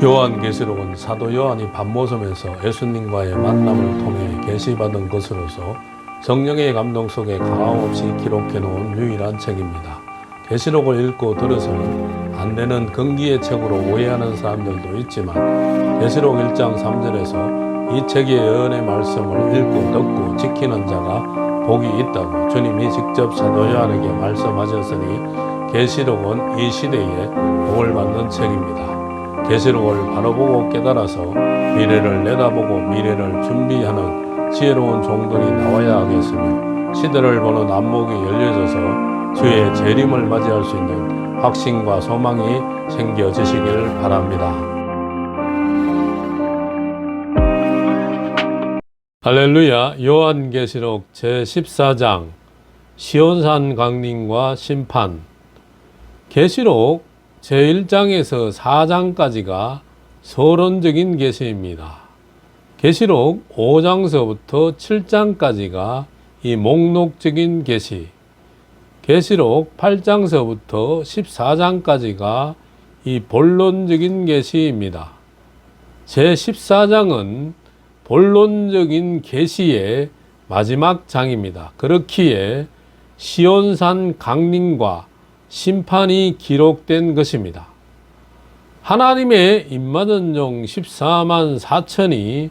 요한계시록은 사도 요한이 밤모섬에서 예수님과의 만남을 통해 계시받은 것으로서 성령의 감동 속에 가감없이 기록해놓은 유일한 책입니다. 계시록을 읽고 들어서는 안 되는 긍기의 책으로 오해하는 사람들도 있지만 계시록 1장 3절에서 이 책의 예언의 말씀을 읽고 듣고 지키는 자가 복이 있다고 주님이 직접 사도 요한에게 말씀하셨으니 계시록은 이 시대에 복을 받는 책입니다. 계시록을 바로 보고 깨달아서 미래를 내다보고 미래를 준비하는 지혜로운 종들이 나와야 하겠으며 시대를 보는 안목이 열려져서 주의 재림을 맞이할 수 있는 확신과 소망이 생겨지시길 바랍니다. 할렐루야. 요한계시록 제14장 시온산 강림과 심판. 계시록 제1장에서 4장까지가 서론적인 계시입니다. 계시록 5장서부터 7장까지가 이 목록적인 계시, 계시록 8장서부터 14장까지가 이 본론적인 계시입니다. 제14장은 본론적인 계시의 마지막 장입니다. 그렇기에 시온산 강림과 심판이 기록된 것입니다. 하나님의 임마는 종 14만 4천이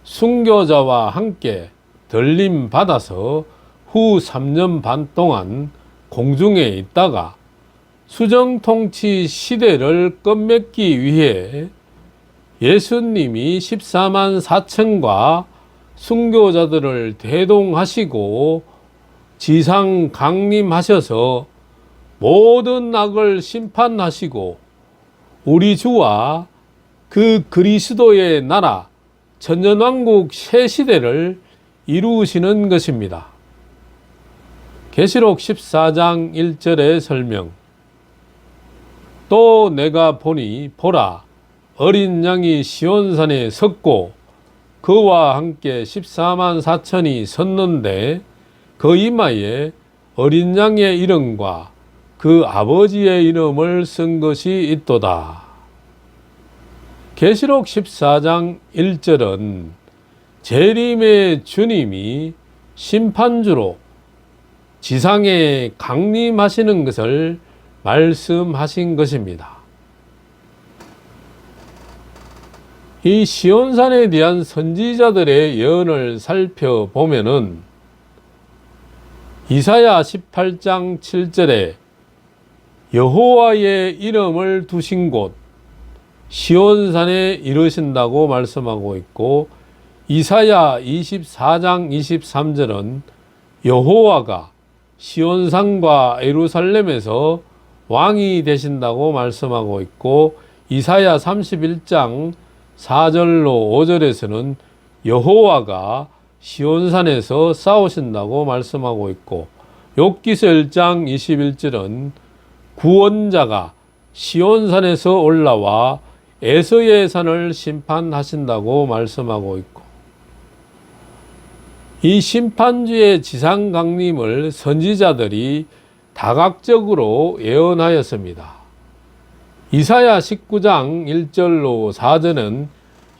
순교자와 함께 들림 받아서 후 3년 반 동안 공중에 있다가 수정통치 시대를 끝맺기 위해 예수님이 14만 4천과 순교자들을 대동하시고 지상 강림하셔서 모든 악을 심판하시고 우리 주와 그 그리스도의 나라 천년왕국 새 시대를 이루시는 것입니다. 계시록 14장 1절의 설명. 또 내가 보니 보라 어린 양이 시온산에 섰고 그와 함께 14만 4천이 섰는데 그 이마에 어린 양의 이름과 그 아버지의 이름을 쓴 것이 있도다. 계시록 14장 1절은 재림의 주님이 심판주로 지상에 강림하시는 것을 말씀하신 것입니다. 이 시온산에 대한 선지자들의 예언을 살펴보면은 이사야 18장 7절에 여호와의 이름을 두신 곳 시온산에 이르신다고 말씀하고 있고 이사야 24장 23절은 여호와가 시온산과 예루살렘에서 왕이 되신다고 말씀하고 있고 이사야 31장 4절로 5절에서는 여호와가 시온산에서 싸우신다고 말씀하고 있고 욥기서 1장 21절은 구원자가 시온산에서 올라와 에서의 산을 심판하신다고 말씀하고 있고 이 심판주의 지상 강림을 선지자들이 다각적으로 예언하였습니다. 이사야 19장 1절로 4절은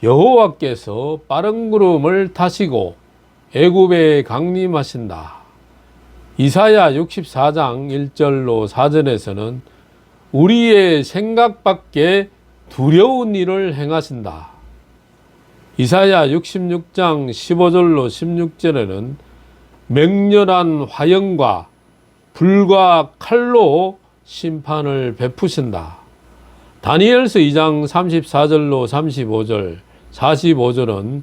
여호와께서 빠른 구름을 타시고 애굽에 강림하신다. 이사야 64장 1절로 4절에서는 우리의 생각 밖에 두려운 일을 행하신다. 이사야 66장 15절로 16절에는 맹렬한 화형과 불과 칼로 심판을 베푸신다. 다니엘서 2장 34절로 35절, 45절은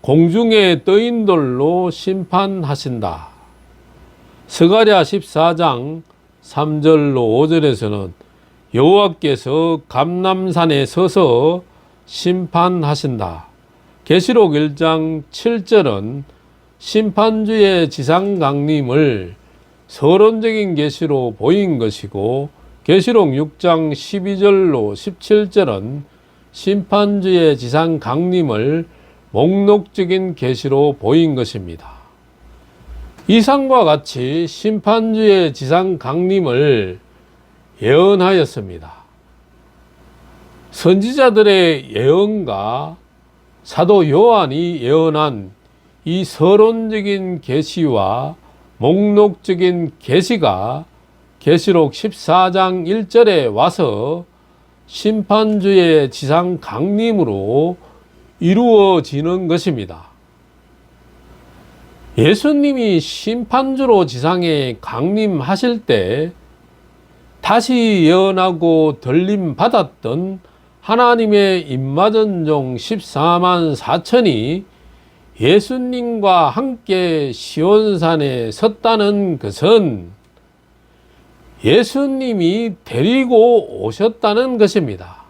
공중에 떠인 돌로 심판하신다. 스가랴 14장 3절로 5절에서는 여호와께서 감람산에 서서 심판하신다. 계시록 1장 7절은 심판주의 지상 강림을 서론적인 계시로 보인 것이고 계시록 6장 12절로 17절은 심판주의 지상 강림을 목록적인 계시로 보인 것입니다. 이상과 같이 심판주의 지상 강림을 예언하였습니다. 선지자들의 예언과 사도 요한이 예언한 이 서론적인 계시와 목록적인 계시가 계시록 14장 1절에 와서 심판주의 지상 강림으로 이루어지는 것입니다. 예수님이 심판주로 지상에 강림하실 때 다시 예언하고 들림 받았던 하나님의 임마전종 14만 4천이 예수님과 함께 시온산에 섰다는 것은 예수님이 데리고 오셨다는 것입니다.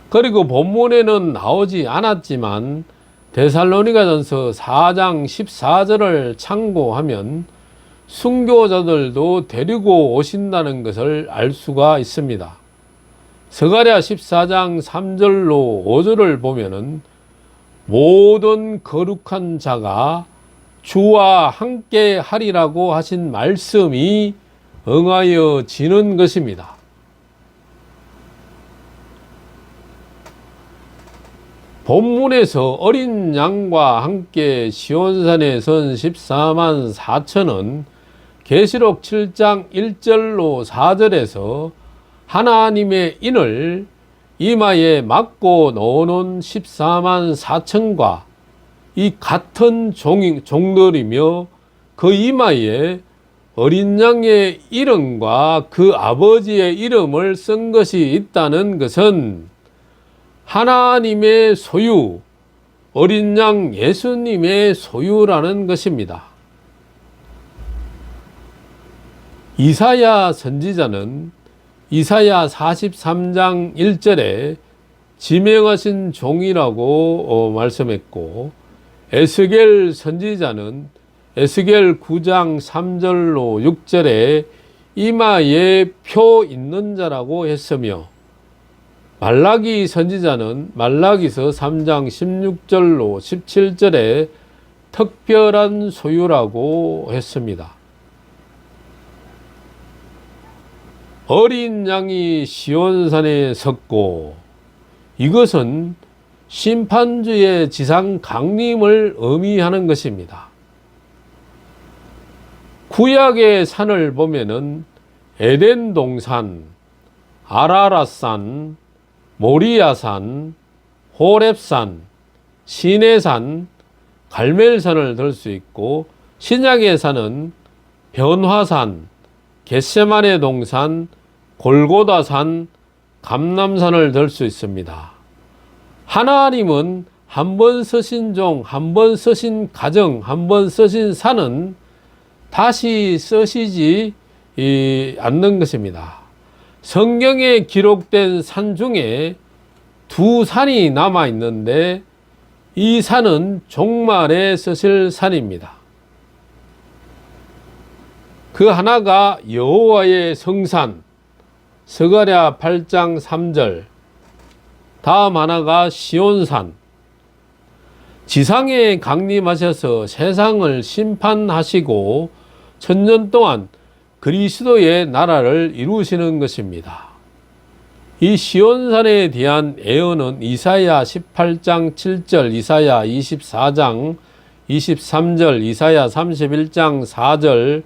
그리고 본문에는 나오지 않았지만 데살로니가전서 4장 14절을 참고하면 순교자들도 데리고 오신다는 것을 알 수가 있습니다. 스가랴 14장 3절로 5절을 보면은 모든 거룩한 자가 주와 함께 하리라고 하신 말씀이 응하여지는 것입니다. 본문에서 어린 양과 함께 시온산에 선 14만 4천은 계시록 7장 1절로 4절에서 하나님의 인을 이마에 막고 넣어놓은 14만 4천과 이 같은 종들이며 그 이마에 어린 양의 이름과 그 아버지의 이름을 쓴 것이 있다는 것은 하나님의 소유, 어린 양 예수님의 소유라는 것입니다. 이사야 선지자는 이사야 43장 1절에 지명하신 종이라고 말씀했고, 에스겔 선지자는 에스겔 9장 3절로 6절에 이마에 표 있는 자라고 했으며, 말라기 선지자는 말라기서 3장 16절로 17절에 특별한 소유라고 했습니다. 어린 양이 시온산에 섰고, 이것은 심판주의 지상 강림을 의미하는 것입니다. 구약의 산을 보면은 에덴 동산, 아라랏산, 모리아산, 호렙산, 시내산, 갈멜산을 들 수 있고, 신약의 산은 변화산, 겟세마네 동산, 골고다산, 감람산을 들 수 있습니다. 하나님은 한 번 쓰신 종, 한 번 쓰신 가정, 한 번 쓰신 산은 다시 쓰시지 않는 것입니다. 성경에 기록된 산 중에 두 산이 남아 있는데 이 산은 종말에 쓰실 산입니다. 그 하나가 여호와의 성산, 스가랴 8장 3절, 다음 하나가 시온산. 지상에 강림하셔서 세상을 심판하시고 천년 동안 그리스도의 나라를 이루시는 것입니다. 이 시온산에 대한 예언은 이사야 18장 7절, 이사야 24장 23절, 이사야 31장 4절,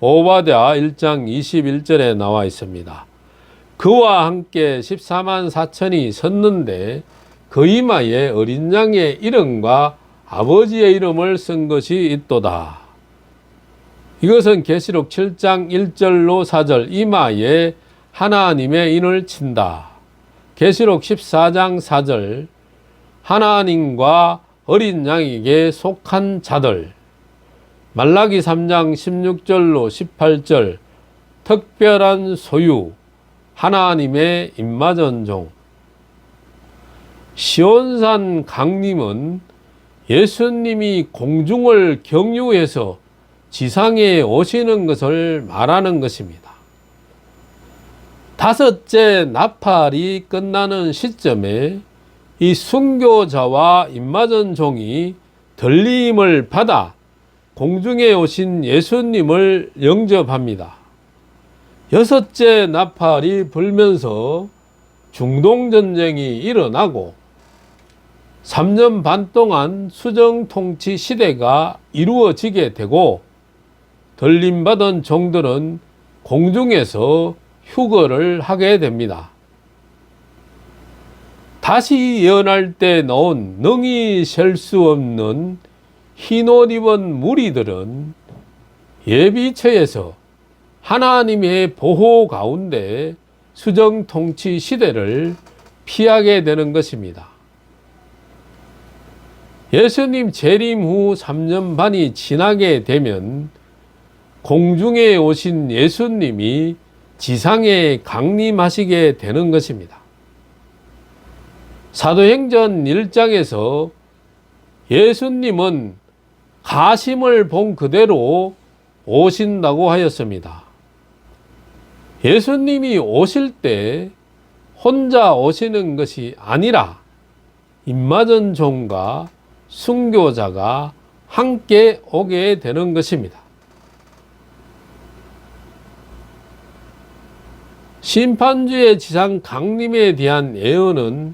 오바댜 1장 21절에 나와 있습니다. 그와 함께 14만 4천이 섰는데 그 이마에 어린 양의 이름과 아버지의 이름을 쓴 것이 있도다. 이것은 계시록 7장 1절로 4절 이마에 하나님의 인을 친다. 계시록 14장 4절 하나님과 어린 양에게 속한 자들. 말라기 3장 16절로 18절 특별한 소유, 하나님의 임마전종. 시온산 강림은 예수님이 공중을 경유해서 지상에 오시는 것을 말하는 것입니다. 다섯째 나팔이 끝나는 시점에 이 순교자와 임마전종이 들림을 받아 공중에 오신 예수님을 영접합니다. 여섯째 나팔이 불면서 중동전쟁이 일어나고 3년 반 동안 수정통치 시대가 이루어지게 되고 들림받은 종들은 공중에서 휴거를 하게 됩니다. 다시 예언할 때 나온 능히 셀 수 없는 흰 옷 입은 무리들은 예비처에서 하나님의 보호 가운데 수정통치 시대를 피하게 되는 것입니다. 예수님 재림 후 3년 반이 지나게 되면 공중에 오신 예수님이 지상에 강림하시게 되는 것입니다. 사도행전 1장에서 예수님은 가심을 본 그대로 오신다고 하였습니다. 예수님이 오실 때 혼자 오시는 것이 아니라 임맞은 종과 순교자가 함께 오게 되는 것입니다. 심판주의 지상 강림에 대한 예언은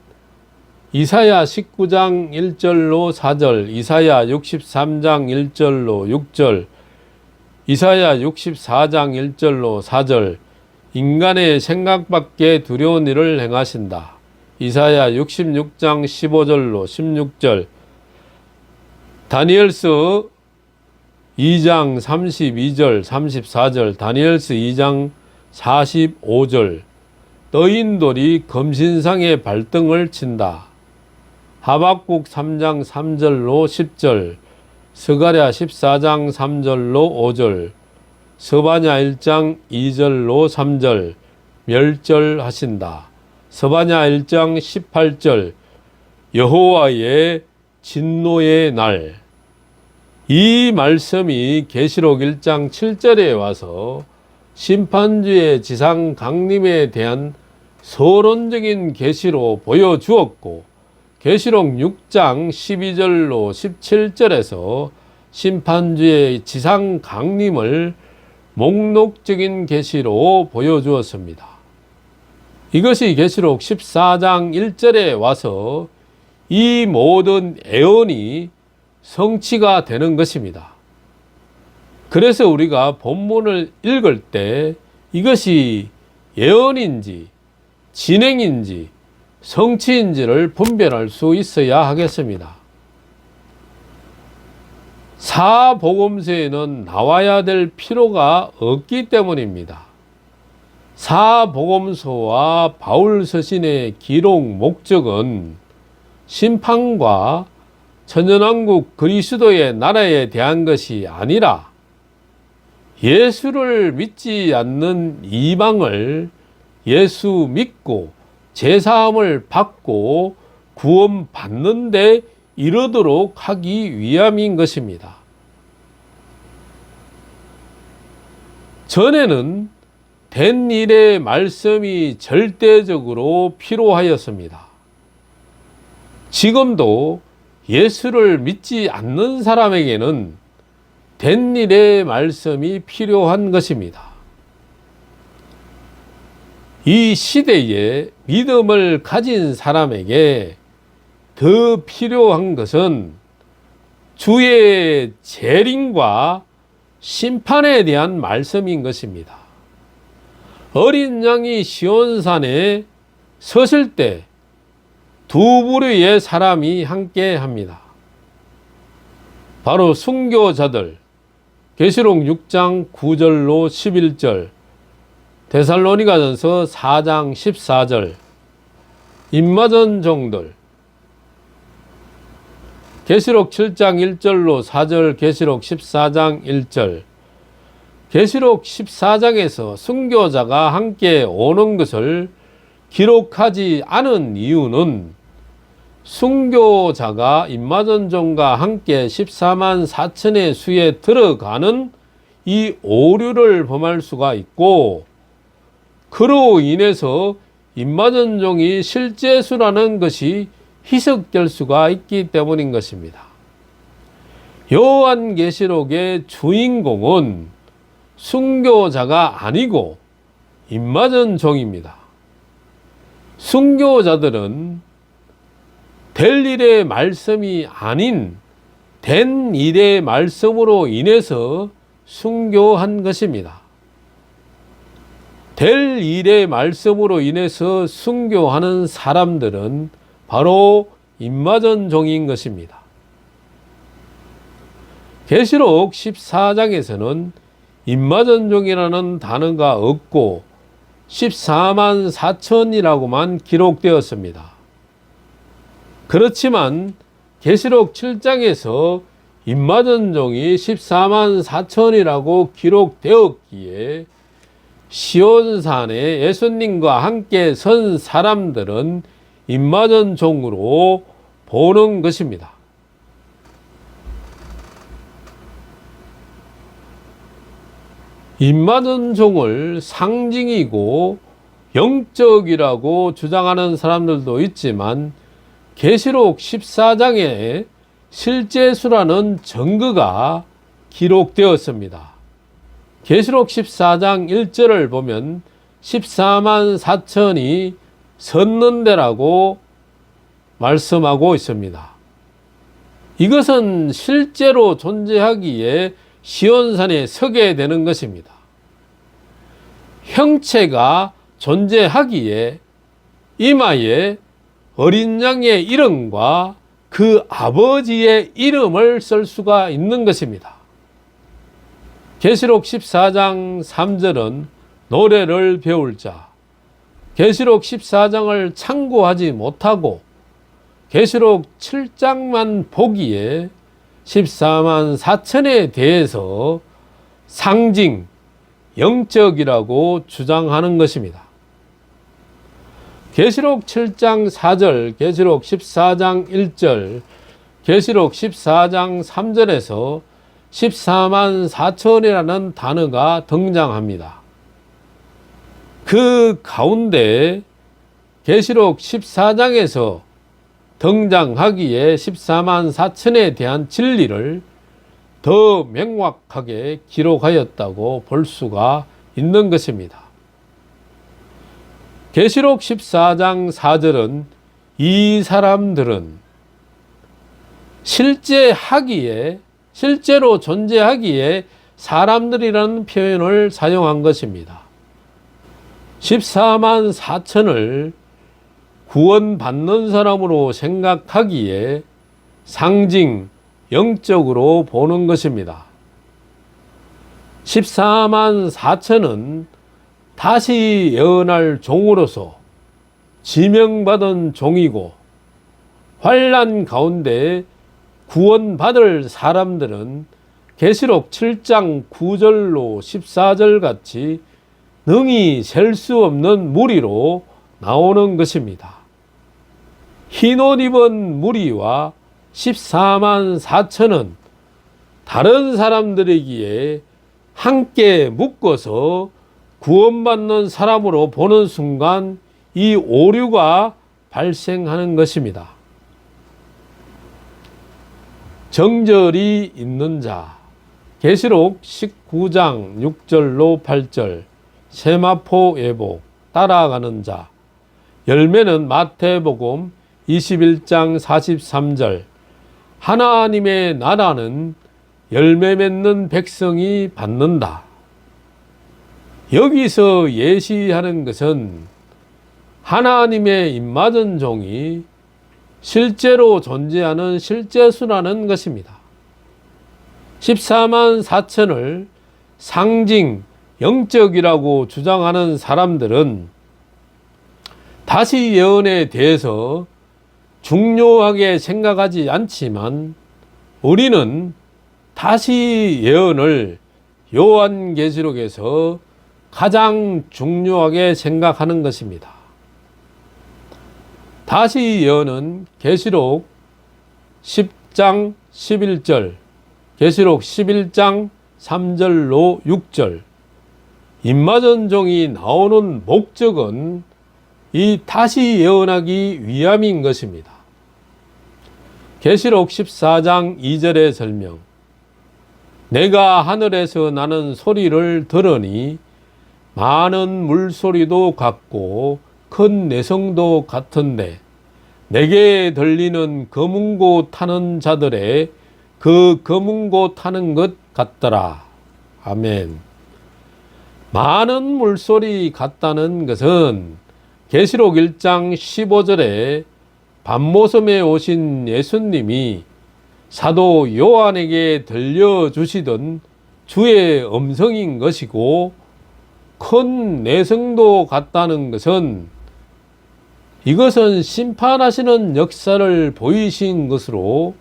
이사야 19장 1절로 4절, 이사야 63장 1절로 6절, 이사야 64장 1절로 4절, 인간의 생각밖에 두려운 일을 행하신다. 이사야 66장 15절로 16절, 다니엘서 2장 32절, 34절, 다니엘서 2장 45절, 떠인돌이 금신상에 발등을 친다. 하박국 3장 3절로 10절, 스가랴 14장 3절로 5절, 스바냐 1장 2절로 3절, 멸절하신다. 스바냐 1장 18절, 여호와의 진노의 날. 이 말씀이 계시록 1장 7절에 와서 심판주의 지상 강림에 대한 서론적인 계시로 보여주었고, 계시록 6장 12절로 17절에서 심판주의 지상 강림을 목록적인 계시로 보여주었습니다. 이것이 계시록 14장 1절에 와서 이 모든 예언이 성취가 되는 것입니다. 그래서 우리가 본문을 읽을 때 이것이 예언인지 진행인지 성취인지를 분별할 수 있어야 하겠습니다. 사복음서에는 나와야 될 필요가 없기 때문입니다. 사복음서와 바울서신의 기록 목적은 심판과 천연왕국 그리스도의 나라에 대한 것이 아니라 예수를 믿지 않는 이방을 예수 믿고 제사함을 받고 구원받는 데 이르도록 하기 위함인 것입니다. 전에는 된 일의 말씀이 절대적으로 필요하였습니다. 지금도 예수를 믿지 않는 사람에게는 된 일의 말씀이 필요한 것입니다. 이 시대에 믿음을 가진 사람에게 더 필요한 것은 주의 재림과 심판에 대한 말씀인 것입니다. 어린 양이 시온산에 섰을 때 두 부류의 사람이 함께 합니다. 바로 순교자들, 계시록 6장 9절로 11절, 데살로니가전서 4장 14절, 임마전 종들, 계시록 7장 1절로 4절, 계시록 14장 1절. 계시록 14장에서 순교자가 함께 오는 것을 기록하지 않은 이유는 순교자가 임마전종과 함께 14만 4천의 수에 들어가는 이 오류를 범할 수가 있고, 그로 인해서 임마전종이 실제 수라는 것이 희석될 수가 있기 때문인 것입니다. 요한계시록의 주인공은 순교자가 아니고 임마전종입니다. 순교자들은 될 일의 말씀이 아닌 된 일의 말씀으로 인해서 순교한 것입니다. 될 일의 말씀으로 인해서 순교하는 사람들은 바로 임마전종인 것입니다. 계시록 14장에서는 임마전종이라는 단어가 없고 14만 4천이라고만 기록되었습니다. 그렇지만 계시록 7장에서 임마전종이 14만 4천이라고 기록되었기에 시온산에 예수님과 함께 선 사람들은 임마전종으로 보는 것입니다. 임마전종을 상징이고 영적이라고 주장하는 사람들도 있지만 계시록 14장에 실제 수라는 증거가 기록되었습니다. 계시록 14장 1절을 보면 14만 4천이 섰는데라고 말씀하고 있습니다. 이것은 실제로 존재하기에 시온산에 서게 되는 것입니다. 형체가 존재하기에 이마에 어린 양의 이름과 그 아버지의 이름을 쓸 수가 있는 것입니다. 계시록 14장 3절은 노래를 배울 자, 계시록 14장을 참고하지 못하고 계시록 7장만 보기에 14만 4천에 대해서 상징, 영적이라고 주장하는 것입니다. 계시록 7장 4절, 계시록 14장 1절, 계시록 14장 3절에서 14만 4천이라는 단어가 등장합니다. 그 가운데 계시록 14장에서 등장하기에 14만 4천에 대한 진리를 더 명확하게 기록하였다고 볼 수가 있는 것입니다. 계시록 14장 4절은 이 사람들은 실제로 존재하기에 사람들이라는 표현을 사용한 것입니다. 14만 4천을 구원받는 사람으로 생각하기에 상징, 영적으로 보는 것입니다. 14만 4천은 다시 예언할 종으로서 지명받은 종이고 환난 가운데 구원받을 사람들은 계시록 7장 9절로 14절 같이 능히 셀 수 없는 무리로 나오는 것입니다. 흰 옷 입은 무리와 14만 4천은 다른 사람들이기에 함께 묶어서 구원받는 사람으로 보는 순간 이 오류가 발생하는 것입니다. 정절이 있는 자, 계시록 19장 6절로 8절, 세마포 예복, 따라가는 자, 열매는 마태복음 21장 43절, 하나님의 나라는 열매 맺는 백성이 받는다. 여기서 예시하는 것은 하나님의 임마전종이 실제로 존재하는 실제수라는 것입니다. 14만 4천을 상징, 영적이라고 주장하는 사람들은 다시 예언에 대해서 중요하게 생각하지 않지만 우리는 다시 예언을 요한계시록에서 가장 중요하게 생각하는 것입니다. 다시 예언은 계시록 10장 11절, 계시록 11장 3절로 6절, 임마전종이 나오는 목적은 이 다시 예언하기 위함인 것입니다. 계시록 14장 2절의 설명, 내가 하늘에서 나는 소리를 들으니 많은 물소리도 같고 큰 내성도 같은데 내게 들리는 검은고 타는 자들의 그 검은고 타는 것 같더라. 아멘. 많은 물소리 같다는 것은 계시록 1장 15절에 밤모섬에 오신 예수님이 사도 요한에게 들려주시던 주의 음성인 것이고, 큰 내성도 같다는 것은 이것은 심판하시는 역사를 보이신 것으로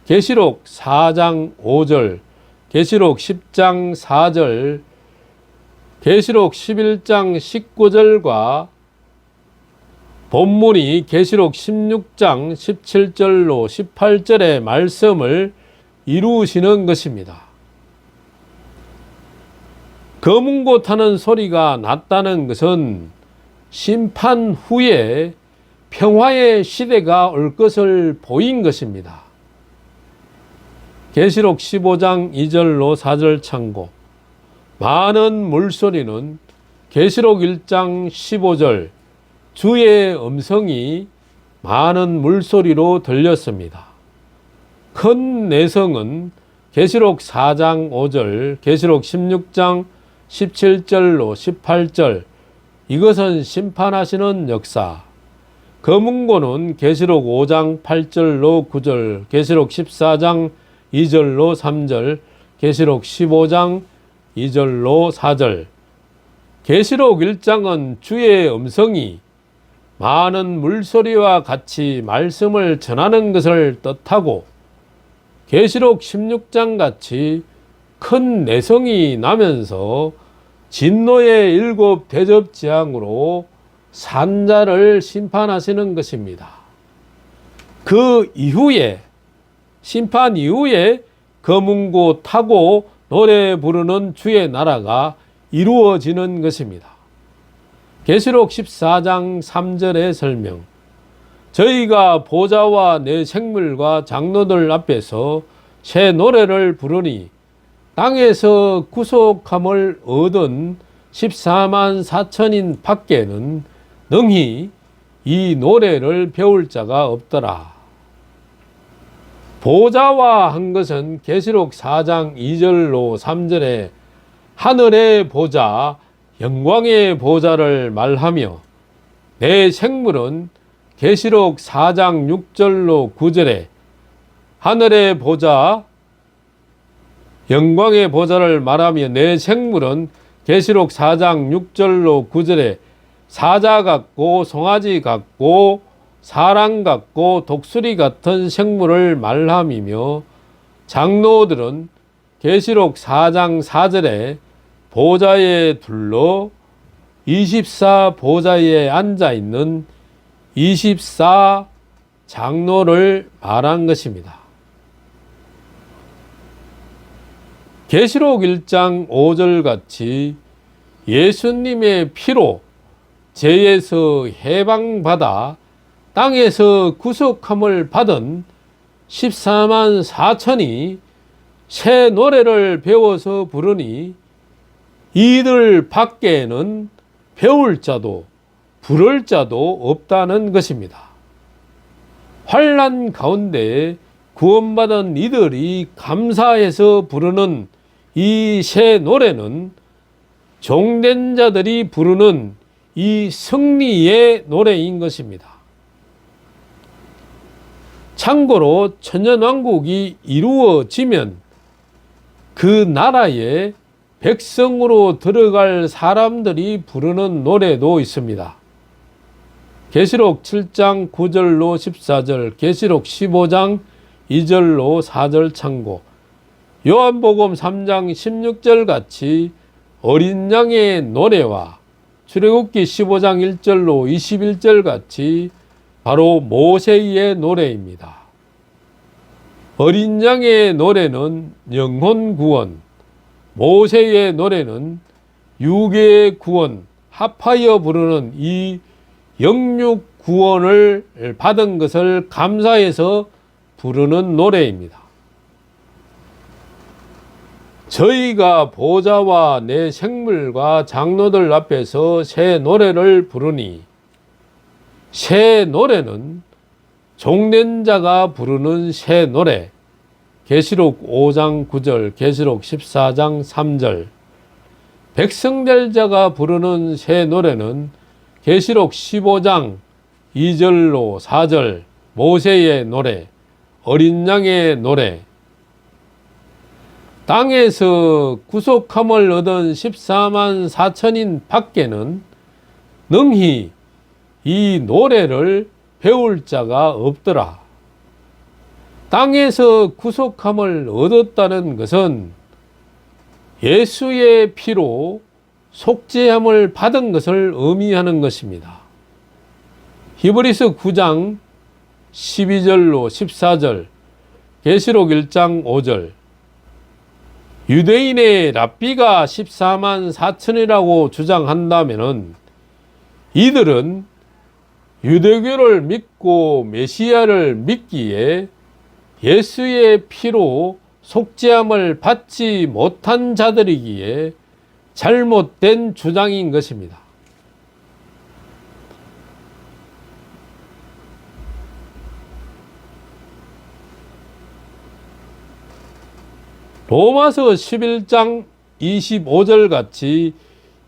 계시록 4장 5절, 계시록 10장 4절, 계시록 11장 19절과 본문이 계시록 16장 17절로 18절의 말씀을 이루시는 것입니다. 검은고 타는 소리가 났다는 것은 심판 후에 평화의 시대가 올 것을 보인 것입니다. 계시록 15장 2절로 4절 참고. 많은 물소리는 계시록 1장 15절 주의 음성이 많은 물소리로 들렸습니다. 큰 내성은 계시록 4장 5절, 계시록 16장 17절로 18절, 이것은 심판하시는 역사. 검은고는 계시록 5장 8절로 9절, 계시록 14장 2절로 3절, 계시록 15장 2절로 4절. 계시록 1장은 주의 음성이 많은 물소리와 같이 말씀을 전하는 것을 뜻하고, 계시록 16장 같이 큰 내성이 나면서 진노의 7 대접재앙으로 산자를 심판하시는 것입니다. 그 이후에, 심판 이후에 검은고 타고 노래 부르는 주의 나라가 이루어지는 것입니다. 계시록 14장 3절의 설명. 저희가 보좌와 내 생물과 장로들 앞에서 새 노래를 부르니 땅에서 구속함을 얻은 14만 4천인 밖에는 능히 이 노래를 배울 자가 없더라. 보좌와 한 것은 계시록 4장 2절로 3절에 하늘의 보좌, 영광의 보좌를 말하며, 내 생물은 계시록 4장 6절로 9절에 하늘의 보좌, 영광의 보좌를 말하며, 내 생물은 계시록 4장 6절로 9절에 사자 같고 송아지 같고 사람 같고 독수리 같은 생물을 말함이며, 장로들은 계시록 4장 4절에 보좌에 둘러 24 보좌에 앉아있는 24 장로를 말한 것입니다. 계시록 1장 5절 같이 예수님의 피로 죄에서 해방받아 땅에서 구속함을 받은 14만 4천이 새 노래를 배워서 부르니 이들 밖에는 배울 자도 부를 자도 없다는 것입니다. 환난 가운데 구원받은 이들이 감사해서 부르는 이 새 노래는 종된 자들이 부르는 이 승리의 노래인 것입니다. 참고로 천년왕국이 이루어지면 그 나라에 백성으로 들어갈 사람들이 부르는 노래도 있습니다. 계시록 7장 9절로 14절, 계시록 15장 2절로 4절 참고. 요한복음 3장 16절 같이 어린 양의 노래와 출애굽기 15장 1절로 21절 같이 바로 모세의 노래입니다. 어린 양의 노래는 영혼 구원, 모세의 노래는 육의 구원, 합하여 부르는 이 영육 구원을 받은 것을 감사해서 부르는 노래입니다. 저희가 보좌와 내 생물과 장로들 앞에서 새 노래를 부르니 새 노래는 종된 자가 부르는 새 노래. 계시록 5장 9절, 계시록 14장 3절. 백성될 자가 부르는 새 노래는 계시록 15장 2절로 4절, 모세의 노래, 어린 양의 노래. 땅에서 구속함을 얻은 14만 4천인 밖에는 능히 이 노래를 배울 자가 없더라. 땅에서 구속함을 얻었다는 것은 예수의 피로 속죄함을 받은 것을 의미하는 것입니다. 히브리서 9장 12절로 14절, 계시록 1장 5절. 유대인의 랍비가 14만 4천이라고 주장한다면 이들은 유대교를 믿고 메시아를 믿기에 예수의 피로 속죄함을 받지 못한 자들이기에 잘못된 주장인 것입니다. 로마서 11장 25절 같이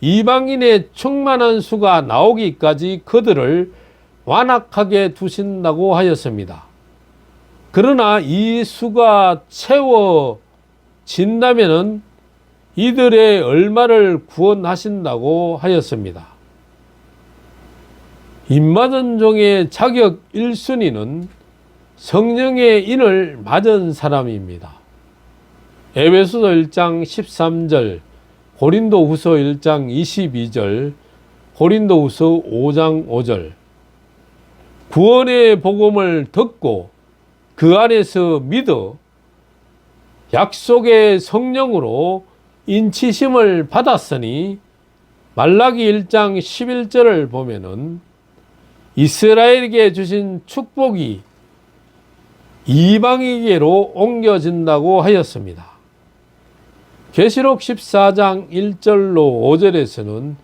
이방인의 충만한 수가 나오기까지 그들을 완악하게 두신다고 하였습니다. 그러나 이 수가 채워진다면 이들의 얼마를 구원하신다고 하였습니다. 입맞은 종의 자격 1순위는 성령의 인을 맞은 사람입니다. 에베소서 1장 13절, 고린도후서 1장 22절, 고린도후서 5장 5절. 구원의 복음을 듣고 그 안에서 믿어 약속의 성령으로 인치심을 받았으니 말라기 1장 11절을 보면은 이스라엘에게 주신 축복이 이방에게로 옮겨진다고 하였습니다. 계시록 14장 1절로 5절에서는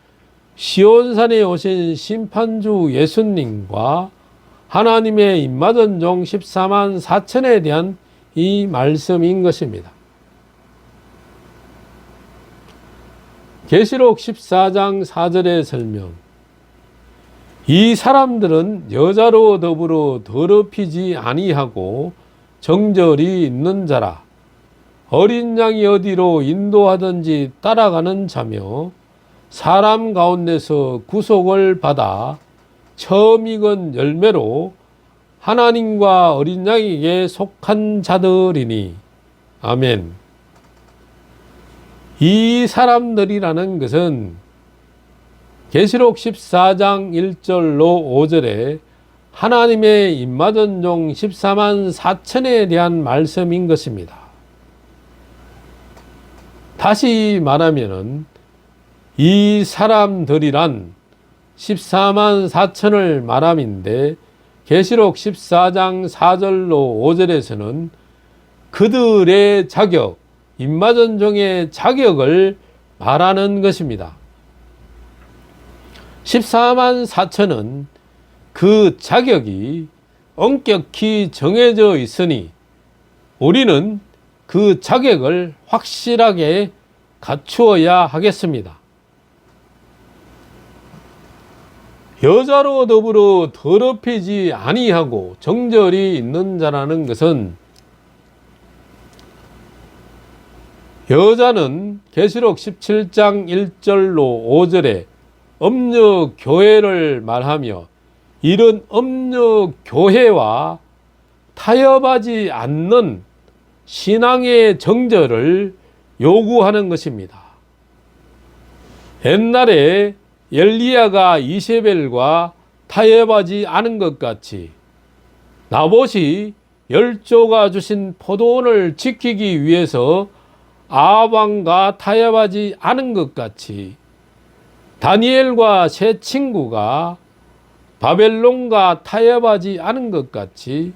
시온산에 오신 심판주 예수님과 하나님의 입맞은 종 14만 4천에 대한 이 말씀인 것입니다. 계시록 14장 4절의 설명. 이 사람들은 여자로 더불어 더럽히지 아니하고 정절이 있는 자라. 어린 양이 어디로 인도하든지 따라가는 자며 사람 가운데서 구속을 받아 처음 익은 열매로 하나님과 어린 양에게 속한 자들이니. 아멘. 이 사람들이라는 것은 계시록 14장 1절로 5절에 하나님의 입맞은 종 14만 4천에 대한 말씀인 것입니다. 다시 말하면은 이 사람들이란 14만 4천을 말함인데 계시록 14장 4절로 5절에서는 그들의 자격, 입맞은 종의 자격을 말하는 것입니다. 14만 4천은 그 자격이 엄격히 정해져 있으니 우리는 그 자격을 확실하게 갖추어야 하겠습니다. 여자로 더불어 더럽히지 아니하고 정절이 있는 자라는 것은 여자는 계시록 17장 1절로 5절에 음녀교회를 말하며 이런 음녀교회와 타협하지 않는 신앙의 정절을 요구하는 것입니다. 옛날에 엘리야가 이세벨과 타협하지 않은 것 같이 나봇이 열조가 주신 포도원을 지키기 위해서 아합왕과 타협하지 않은 것 같이 다니엘과 세 친구가 바벨론과 타협하지 않은 것 같이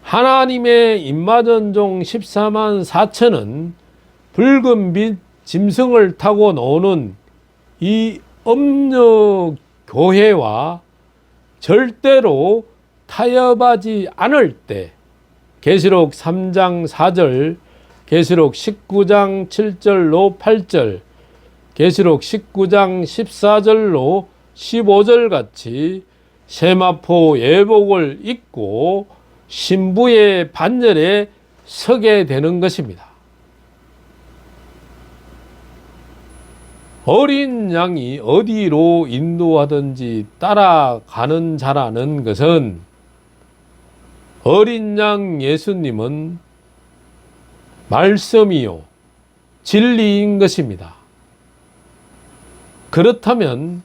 하나님의 입맞은 종 14만 4천은 붉은 빛 짐승을 타고 노는 이 음녀 교회와 절대로 타협하지 않을 때 계시록 3장 4절, 계시록 19장 7절로 8절, 계시록 19장 14절로 15절 같이 세마포 예복을 입고 신부의 반열에 서게 되는 것입니다. 어린 양이 어디로 인도하든지 따라가는 자라는 것은 어린 양 예수님은 말씀이요 진리인 것입니다. 그렇다면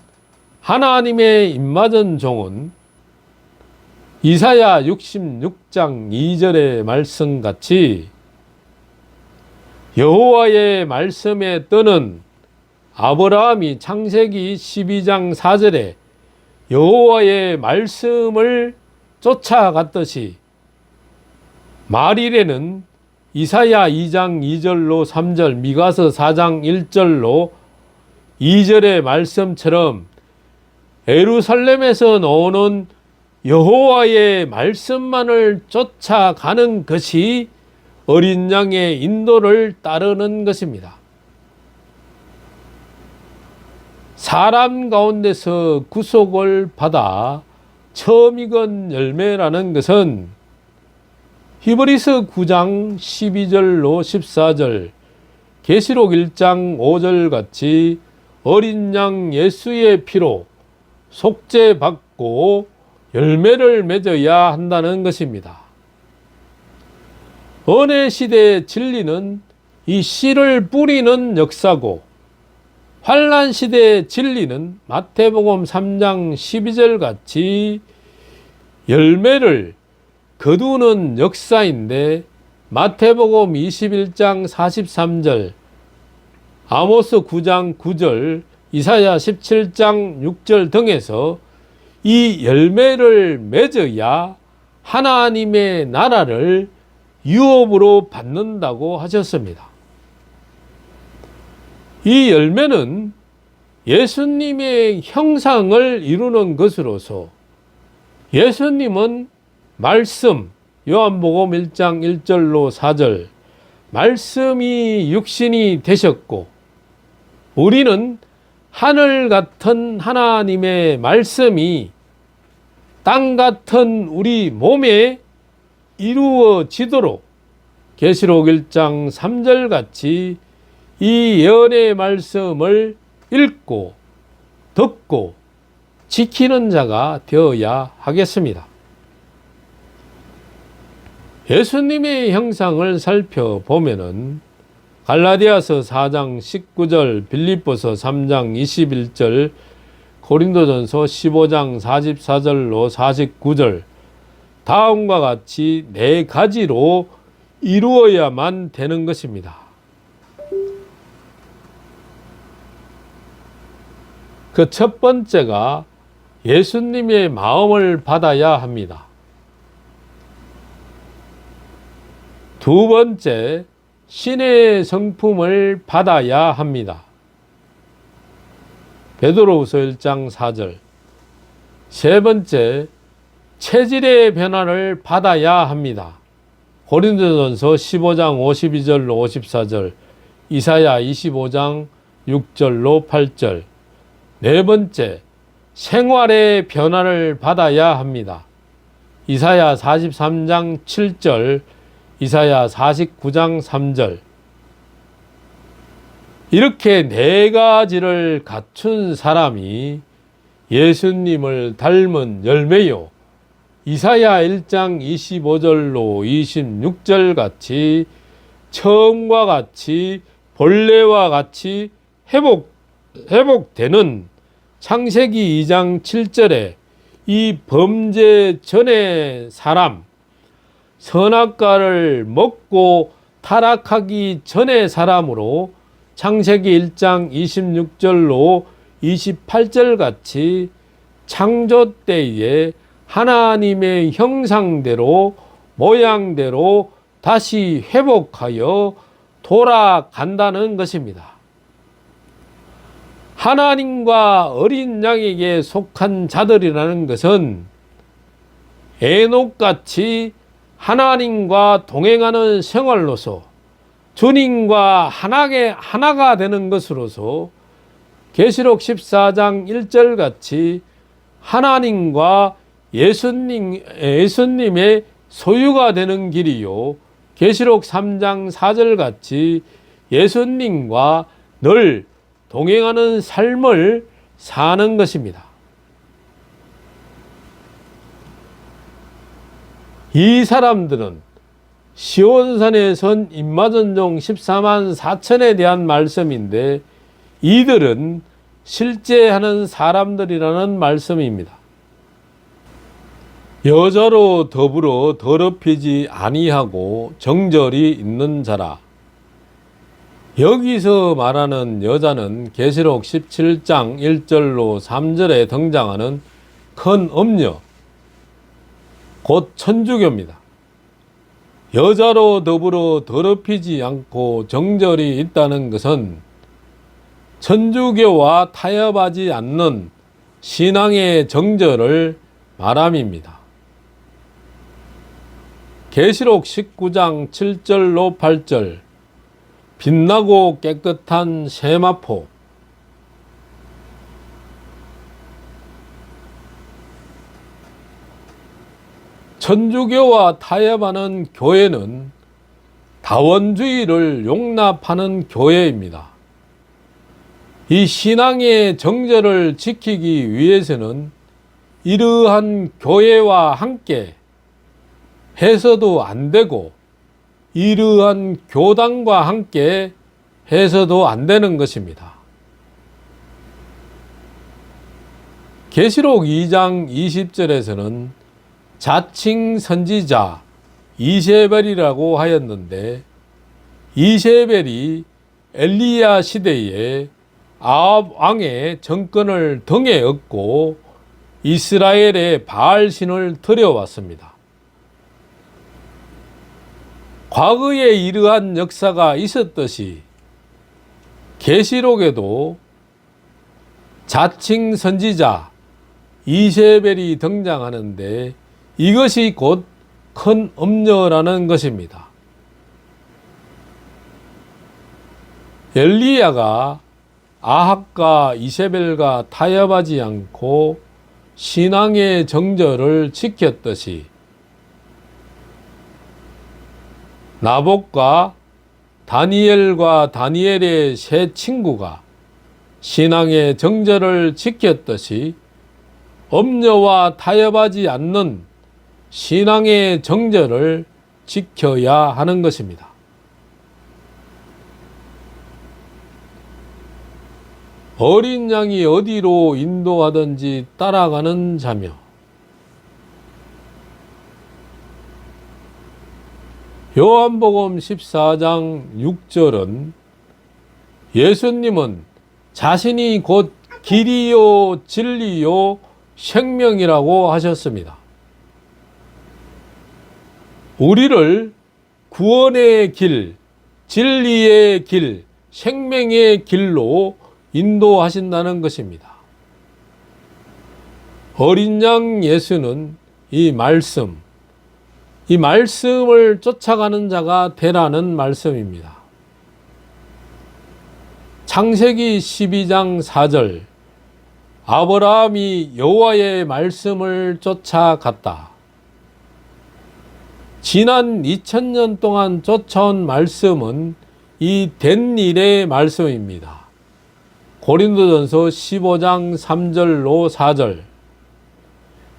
하나님의 입맞은 종은 이사야 66장 2절의 말씀같이 여호와의 말씀에 떠는 아브라함이 창세기 12장 4절에 여호와의 말씀을 쫓아갔듯이 말일에는 이사야 2장 2절로 3절, 미가서 4장 1절로 2절의 말씀처럼 예루살렘에서 나오는 여호와의 말씀만을 쫓아가는 것이 어린 양의 인도를 따르는 것입니다. 사람 가운데서 구속을 받아 처음 익은 열매라는 것은 히브리서 9장 12절로 14절, 계시록 1장 5절 같이 어린 양 예수의 피로 속죄받고 열매를 맺어야 한다는 것입니다. 은혜 시대의 진리는 이 씨를 뿌리는 역사고, 환난 시대의 진리는 마태복음 3장 12절 같이 열매를 거두는 역사인데, 마태복음 21장 43절, 아모스 9장 9절, 이사야 17장 6절 등에서 이 열매를 맺어야 하나님의 나라를 유업으로 받는다고 하셨습니다. 이 열매는 예수님의 형상을 이루는 것으로서 예수님은 말씀, 요한복음 1장 1절로 4절, 말씀이 육신이 되셨고 우리는 하늘 같은 하나님의 말씀이 땅 같은 우리 몸에 이루어지도록 계시록 1장 3절 같이 이 예언의 말씀을 읽고 듣고 지키는 자가 되어야 하겠습니다. 예수님의 형상을 살펴보면은 갈라디아서 4장 19절, 빌립보서 3장 21절, 고린도전서 15장 44절로 49절, 다음과 같이 4가지로 이루어야만 되는 것입니다. 그 첫 번째가 예수님의 마음을 받아야 합니다. 두 번째, 신의 성품을 받아야 합니다. 베드로후서 1장 4절. 세 번째, 체질의 변화를 받아야 합니다. 고린도전서 15장 52절로 54절, 이사야 25장 6절로 8절. 네 번째, 생활의 변화를 받아야 합니다. 이사야 43장 7절, 이사야 49장 3절. 이렇게 4가지를 갖춘 사람이 예수님을 닮은 열매요, 이사야 1장 25절로 26절 같이 처음과 같이 본래와 같이 회복되는 창세기 2장 7절에 이 범죄 전의 사람, 선악과를 먹고 타락하기 전의 사람으로 창세기 1장 26절로 28절 같이 창조 때에 하나님의 형상대로 모양대로 다시 회복하여 돌아간다는 것입니다. 하나님과 어린 양에게 속한 자들이라는 것은 에녹같이 하나님과 동행하는 생활로서 주님과 하나가 되는 것으로서 계시록 14장 1절 같이 하나님과 예수님의 소유가 되는 길이요, 계시록 3장 4절 같이 예수님과 늘 동행하는 삶을 사는 것입니다. 이 사람들은 시온산에 선 인마전종 14만 4천에 대한 말씀인데, 이들은 실제 하는 사람들이라는 말씀입니다. 여자로 더불어 더럽히지 아니하고 정절이 있는 자라. 여기서 말하는 여자는 계시록 17장 1절로 3절에 등장하는 큰 음녀, 곧 천주교입니다. 여자로 더불어 더럽히지 않고 정절이 있다는 것은 천주교와 타협하지 않는 신앙의 정절을 말함입니다. 계시록 19장 7절로 8절, 빛나고 깨끗한 세마포. 천주교와 타협하는 교회는 다원주의를 용납하는 교회입니다. 이 신앙의 정절을 지키기 위해서는 이러한 교회와 함께 해서도 안 되고, 이러한 교단과 함께 해서도 안 되는 것입니다. 계시록 2장 20절에서는 자칭 선지자 이세벨이라고 하였는데, 이세벨이 엘리야 시대에 아합 왕의 정권을 등에 업고 이스라엘의 바알신을 들여왔습니다. 과거에 이러한 역사가 있었듯이 계시록에도 자칭 선지자 이세벨이 등장하는데, 이것이 곧 큰 음녀라는 것입니다. 엘리야가 아합과 이세벨과 타협하지 않고 신앙의 정절을 지켰듯이, 나봇과 다니엘과 다니엘의 세 친구가 신앙의 정절을 지켰듯이 음녀와 타협하지 않는 신앙의 정절을 지켜야 하는 것입니다. 어린 양이 어디로 인도하든지 따라가는 자며, 요한복음 14장 6절은 예수님은 자신이 곧 길이요 진리요 생명이라고 하셨습니다. 우리를 구원의 길, 진리의 길, 생명의 길로 인도하신다는 것입니다. 어린 양 예수는 이 말씀을 쫓아가는 자가 되라는 말씀입니다. 창세기 12장 4절, 아브라함이 여호와의 말씀을 쫓아갔다. 지난 2000년 동안 쫓아온 말씀은 이 된 일의 말씀입니다. 고린도전서 15장 3절로 4절,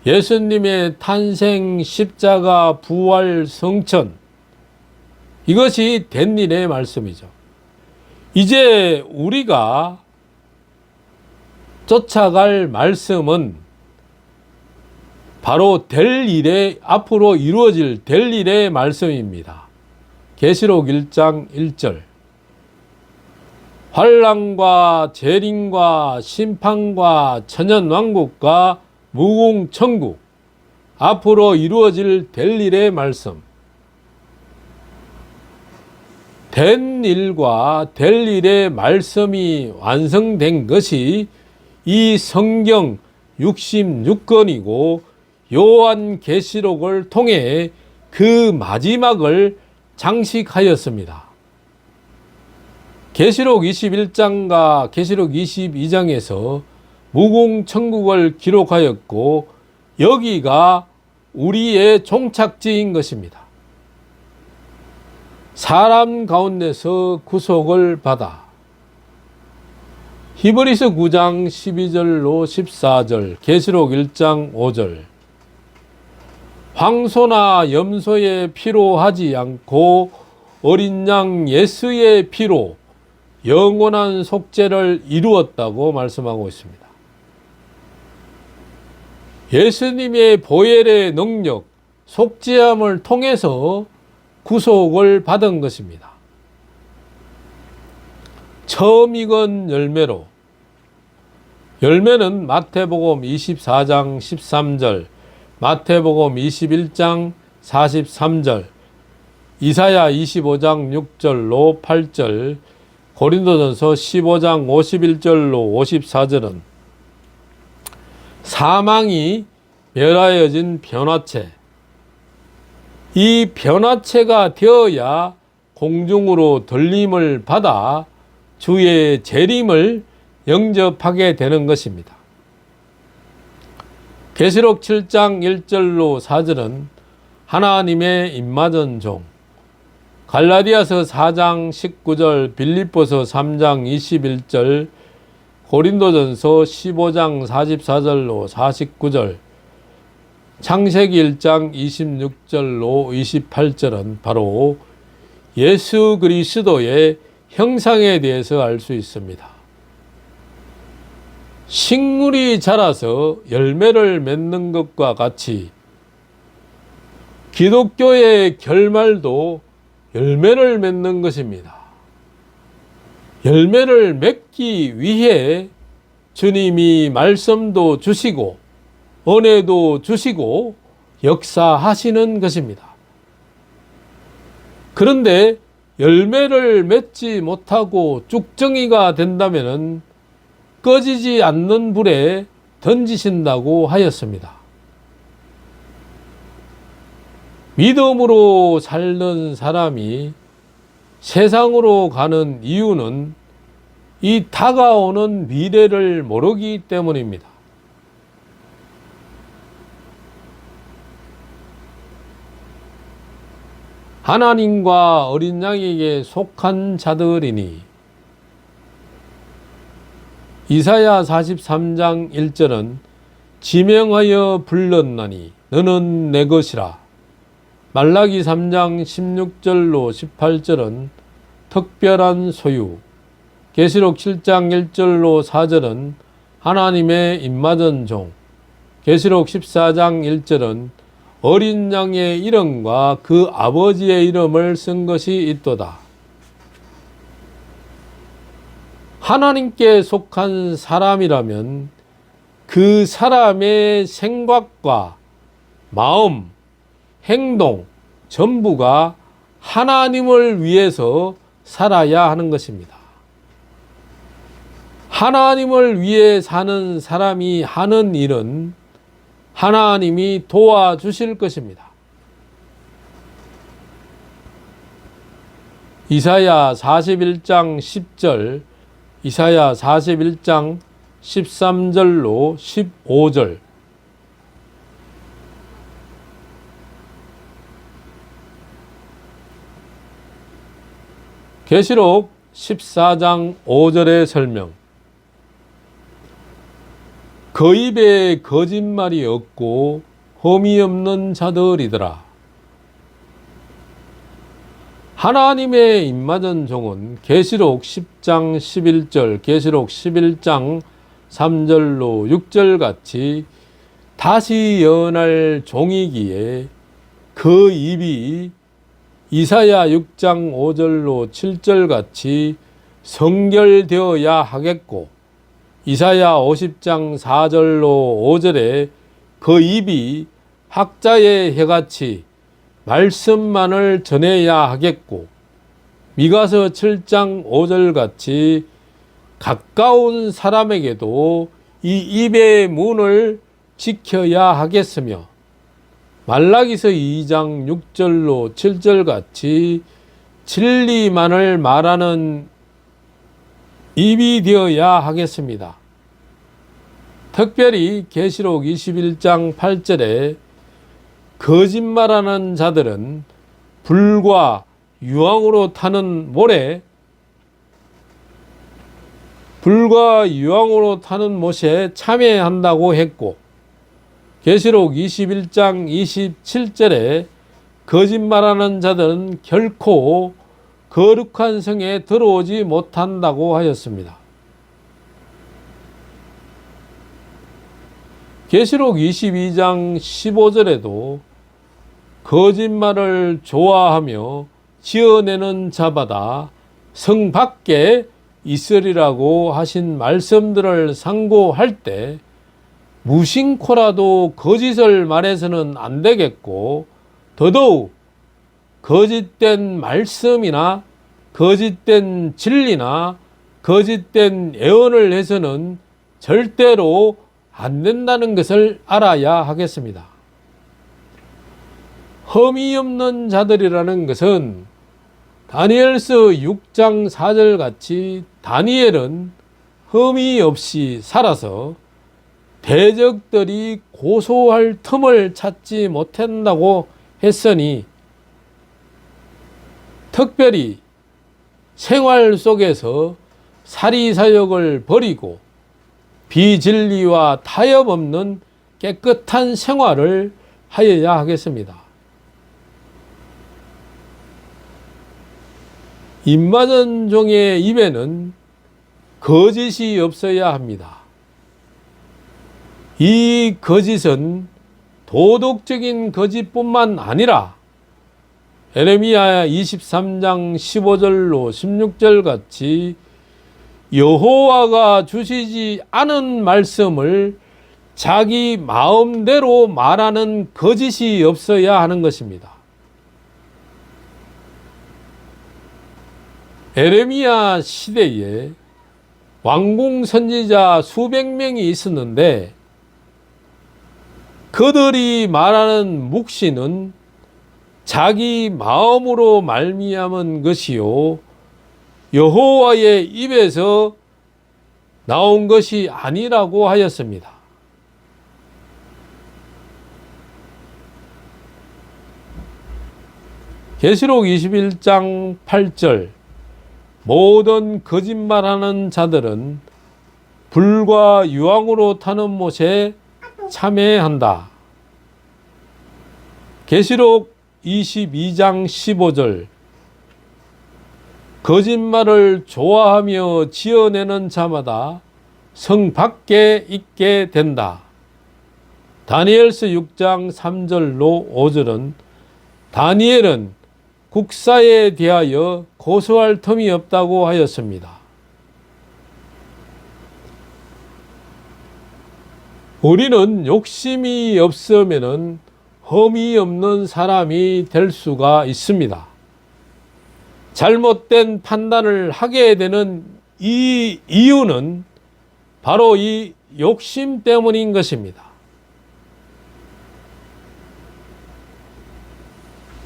예수님의 탄생, 십자가, 부활, 성천, 이것이 된 일의 말씀이죠. 이제 우리가 쫓아갈 말씀은 바로 될 일에, 앞으로 이루어질 될 일의 말씀입니다. 계시록 1장 1절, 환난과 재림과 심판과 천연왕국과 무궁천국, 앞으로 이루어질 될 일의 말씀. 된 일과 될 일의 말씀이 완성된 것이 이 성경 66권이고 요한계시록을 통해 그 마지막을 장식하였습니다. 계시록 21장과 계시록 22장에서 무궁천국을 기록하였고 여기가 우리의 종착지인 것입니다. 사람 가운데서 구속을 받아 히브리서 9장 12절로 14절, 계시록 1장 5절 황소나 염소의 피로 하지 않고 어린 양 예수의 피로 영원한 속죄를 이루었다고 말씀하고 있습니다. 예수님의 보혈의 능력, 속죄함을 통해서 구속을 받은 것입니다. 처음 익은 열매로, 열매는 마태복음 24장 13절, 마태복음 21장 43절, 이사야 25장 6절로 8절, 고린도전서 15장 51절로 54절은 사망이 멸하여진 변화체, 이 변화체가 되어야 공중으로 들림을 받아 주의 재림을 영접하게 되는 것입니다. 계시록 7장 1절로 4절은 하나님의 입맞은 종, 갈라디아서 4장 19절, 빌립보서 3장 21절, 고린도전서 15장 44절로 49절, 창세기 1장 26절로 28절은 바로 예수 그리스도의 형상에 대해서 알 수 있습니다. 식물이 자라서 열매를 맺는 것과 같이 기독교의 결말도 열매를 맺는 것입니다. 열매를 맺기 위해 주님이 말씀도 주시고 은혜도 주시고 역사하시는 것입니다. 그런데 열매를 맺지 못하고 쭉정이가 된다면 꺼지지 않는 불에 던지신다고 하였습니다. 믿음으로 살던 사람이 세상으로 가는 이유는 이 다가오는 미래를 모르기 때문입니다. 하나님과 어린 양에게 속한 자들이니 이사야 43장 1절은 지명하여 불렀나니 너는 내 것이라. 말라기 3장 16절로 18절은 특별한 소유, 계시록 7장 1절로 4절은 하나님의 입맞은 종, 계시록 14장 1절은 어린 양의 이름과 그 아버지의 이름을 쓴 것이 있도다. 하나님께 속한 사람이라면 그 사람의 생각과 마음, 행동 전부가 하나님을 위해서 살아야 하는 것입니다. 하나님을 위해 사는 사람이 하는 일은 하나님이 도와주실 것입니다. 이사야 41장 10절, 이사야 41장 13절로 15절, 계시록 14장 5절의 설명. 그 입에 거짓말이 없고 흠이 없는 자들이더라. 하나님의 입맞은 종은 계시록 10장 11절, 계시록 11장 3절로 6절 같이 다시 예언할 종이기에 그 입이 이사야 6장 5절로 7절 같이 성결되어야 하겠고, 이사야 50장 4절로 5절에 그 입이 학자의 해같이 말씀만을 전해야 하겠고, 미가서 7장 5절 같이 가까운 사람에게도 이 입의 문을 지켜야 하겠으며, 말라기서 2장 6절로 7절 같이 진리만을 말하는 입이 되어야 하겠습니다. 특별히 계시록 21장 8절에 거짓말하는 자들은 불과 유황으로 타는 못에 참여한다고 했고, 계시록 21장 27절에 거짓말하는 자들은 결코 거룩한 성에 들어오지 못한다고 하였습니다. 계시록 22장 15절에도 거짓말을 좋아하며 지어내는 자마다 성 밖에 있으리라고 하신 말씀들을 상고할 때 무심코라도 거짓을 말해서는 안 되겠고, 더더욱 거짓된 말씀이나 거짓된 진리나 거짓된 예언을 해서는 절대로 안 된다는 것을 알아야 하겠습니다. 흠이 없는 자들이라는 것은 다니엘서 6장 4절 같이 다니엘은 흠이 없이 살아서 대적들이 고소할 틈을 찾지 못한다고 했으니, 특별히 생활 속에서 사리사욕을 버리고 비진리와 타협 없는 깨끗한 생활을 하여야 하겠습니다. 입맞은 종의 입에는 거짓이 없어야 합니다. 이 거짓은 도덕적인 거짓뿐만 아니라 에레미야 23장 15절로 16절 같이 여호와가 주시지 않은 말씀을 자기 마음대로 말하는 거짓이 없어야 하는 것입니다. 에레미야 시대에 왕궁 선지자 수백 명이 있었는데 그들이 말하는 묵시는 자기 마음으로 말미암은 것이요 여호와의 입에서 나온 것이 아니라고 하였습니다. 계시록 21장 8절 모든 거짓말하는 자들은 불과 유황으로 타는 못에 참여한다. 계시록 22장 15절 거짓말을 좋아하며 지어내는 자마다 성 밖에 있게 된다. 다니엘서 6장 3절로 5절은 다니엘은 국사에 대하여 고소할 틈이 없다고 하였습니다. 우리는 욕심이 없으면 흠이 없는 사람이 될 수가 있습니다. 잘못된 판단을 하게 되는 이 이유는 바로 이 욕심 때문인 것입니다.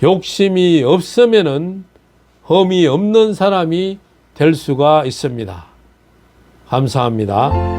욕심이 없으면 흠이 없는 사람이 될 수가 있습니다. 감사합니다.